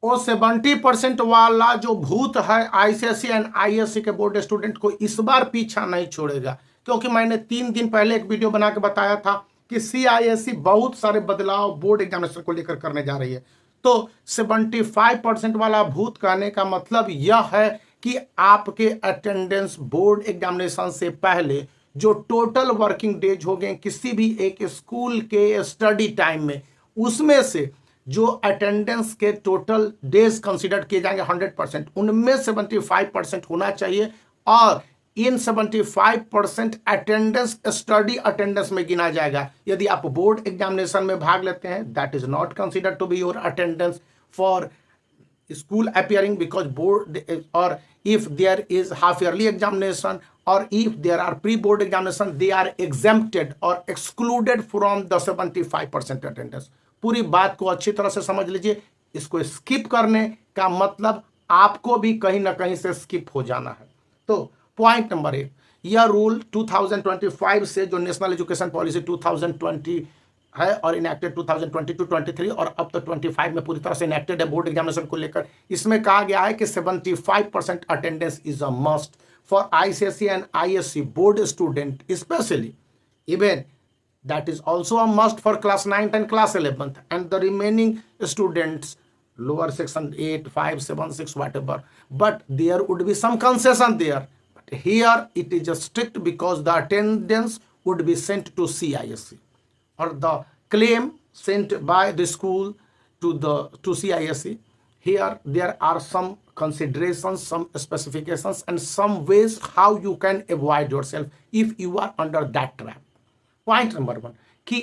वो 70% वाला जो भूत है आईसीएसई एंड आईएससी के बोर्ड स्टूडेंट को इस बार पीछा नहीं छोड़ेगा, क्योंकि मैंने 3 दिन पहले एक वीडियो बना के बताया था कि सीआईएससी बहुत सारे बदलाव बोर्ड एग्जामिनेशन को लेकर करने जा रही है। तो 75% वाला भूत कहने का मतलब यह है कि आपके अटेंडेंस बोर्ड एग्जामिनेशन से पहले जो टोटल वर्किंग डेज हो गए किसी भी एक स्कूल के स्टडी टाइम में, उसमें से जो अटेंडेंस के टोटल डेज कंसीडर किए जाएंगे 100%, उनमें 75% होना चाहिए। और इन 75% अटेंडेंस स्टडी अटेंडेंस में गिना जाएगा। यदि आप बोर्ड एग्जामिनेशन में भाग लेते हैं, that is not consider to be your attendance for school appearing, because board or if there is half yearly examination or if there are pre-board examination, they are exempted or excluded from the 75% attendance। पूरी बात को अच्छी तरह से समझ लीजिए। इसको skip करने का मतलब आपको भी कहीं ना कहीं से स्किप हो जाना है। तो पॉइंट नंबर 1, यह रूल 2025 से जो नेशनल एजुकेशन पॉलिसी 2020 है और इनएक्टेड 2022-23 और अब तो 25 में पूरी तरह से इनएक्टेड है बोर्ड एग्जामिनेशन को लेकर। इसमें कहा गया है कि 75% attendance is a must for ICSE and ISC board student specially, even that is also a must for class 9th and class 11th, and the remaining students lower section 8, 5, 7, 6 whatever, but there would be some concession there, but here it is just strict because the attendance would be sent to CISC or the claim sent by the school to CISC. Here there are some considerations, some specifications and some ways how you can avoid yourself if you are under that trap. Point number 1 कि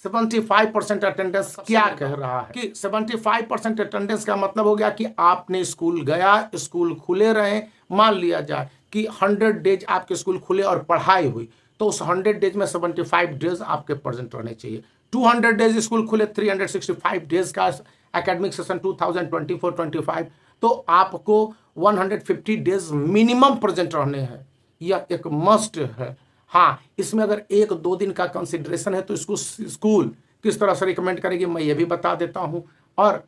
75% attendance क्या कह रहा है कि 75% attendance का मतलब हो गया कि आपने स्कूल गया, स्कूल खुले रहे। मान लिया जाए कि 100 डेज आपके स्कूल खुले और पढ़ाई हुई, तो उस 100 डेज में 75 डेज आपके प्रेजेंट रहने चाहिए। 200 डेज स्कूल खुले, 365 डेज का एकेडमिक सेशन 2024-25, तो आपको 150 डेज मिनिमम प्रेजेंट रहने हैं। यह एक मस्ट है। हाँ, इसमें अगर 1-2 दिन का कंसिडरेशन है तो इसको स्कूल किस तरह से रिकमेंड करेगी मैं ये भी बता देता हूँ। और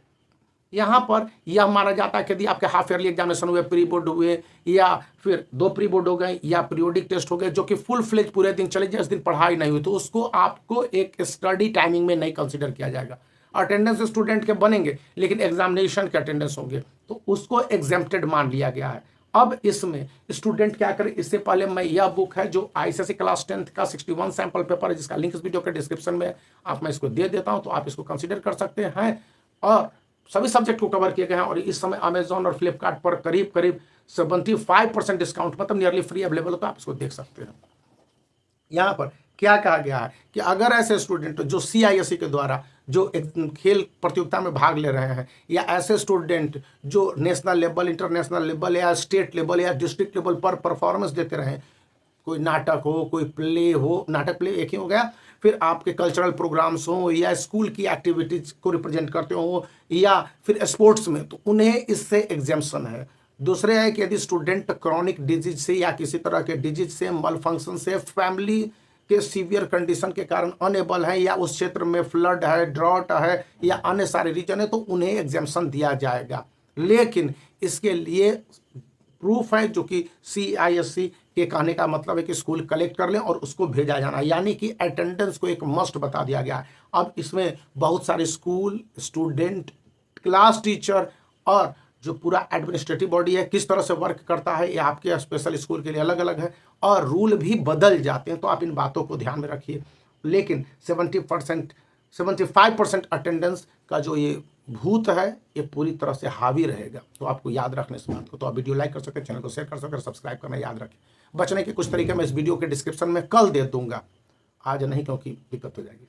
यहाँ पर यह माना जाता है कि यदि आपके हाफ ईयरली एग्जामिनेशन हुए, प्री बोर्ड हुए या फिर 2 प्री बोर्ड हो गए या पीरियोडिक टेस्ट हो गए जो कि फुल फ्लेज पूरे दिन चले, जिस दिन पढ़ाई नहीं हुई, तो उसको आपको एक स्टडी टाइमिंग में नहीं कंसिडर किया जाएगा। अटेंडेंस स्टूडेंट के बनेंगे लेकिन एग्जामिनेशन के अटेंडेंस होंगे, तो उसको एग्जेम्प्टेड मान लिया गया है। अब इसमें स्टूडेंट क्या करे, इससे पहले मैं यह बुक है जो आईसीएसई क्लास 10th का 61 सैंपल पेपर है, जिसका लिंक इस वीडियो के डिस्क्रिप्शन में आप मैं इसको दे देता हूं, तो आप इसको कंसीडर कर सकते हैं। और सभी सब्जेक्ट को कवर किए गए हैं और इस समय अमेजॉन और फ्लिपकार्ट पर करीब करीब 75% डिस्काउंट, मतलब नियरली फ्री अवेलेबल हो, तो आप इसको देख सकते हैं। यहाँ पर क्या कहा गया है कि अगर ऐसे स्टूडेंट जो सीआईएससी के द्वारा जो खेल प्रतियोगिता में भाग ले रहे हैं, या ऐसे स्टूडेंट जो नेशनल लेवल, इंटरनेशनल लेवल या स्टेट लेवल या डिस्ट्रिक्ट लेवल पर परफॉर्मेंस देते रहे, कोई नाटक हो, कोई प्ले हो, नाटक प्ले एक ही हो गया, फिर आपके कल्चरल प्रोग्राम्स हो या स्कूल की एक्टिविटीज को रिप्रेजेंट करते हो या फिर स्पोर्ट्स में, तो उन्हें इससे एग्जेम्पशन है। दूसरे है कि यदि स्टूडेंट क्रॉनिक डिजीज से या किसी तरह के डिजीज से, मल फंक्शन से, फैमिली के सीवियर कंडीशन के कारण अनेबल है, या उस क्षेत्र में फ्लड है, ड्रॉट है या अन्य सारे रीजन है, तो उन्हें एग्जेम्पशन दिया जाएगा। लेकिन इसके लिए प्रूफ है जो कि सीआईएससी के कहने का मतलब है कि स्कूल कलेक्ट कर लें और उसको भेजा जाना, यानी कि अटेंडेंस को एक मस्ट बता दिया गया है। अब इसमें बहुत सारे स्कूल, स्टूडेंट, क्लास टीचर और जो पूरा एडमिनिस्ट्रेटिव बॉडी है किस तरह से वर्क करता है, ये आपके स्पेशल स्कूल के लिए अलग अलग है और रूल भी बदल जाते हैं, तो आप इन बातों को ध्यान में रखिए। लेकिन 75% अटेंडेंस का जो ये भूत है ये पूरी तरह से हावी रहेगा, तो आपको याद रखने इस बात को। तो आप वीडियो लाइक कर सकते हैं, चैनल को शेयर कर सकते हैं, सब्सक्राइब करना याद रखें। बचने के कुछ तरीके मैं इस वीडियो के डिस्क्रिप्शन में कल दे दूंगा, आज नहीं क्योंकि दिक्कत हो जाएगी।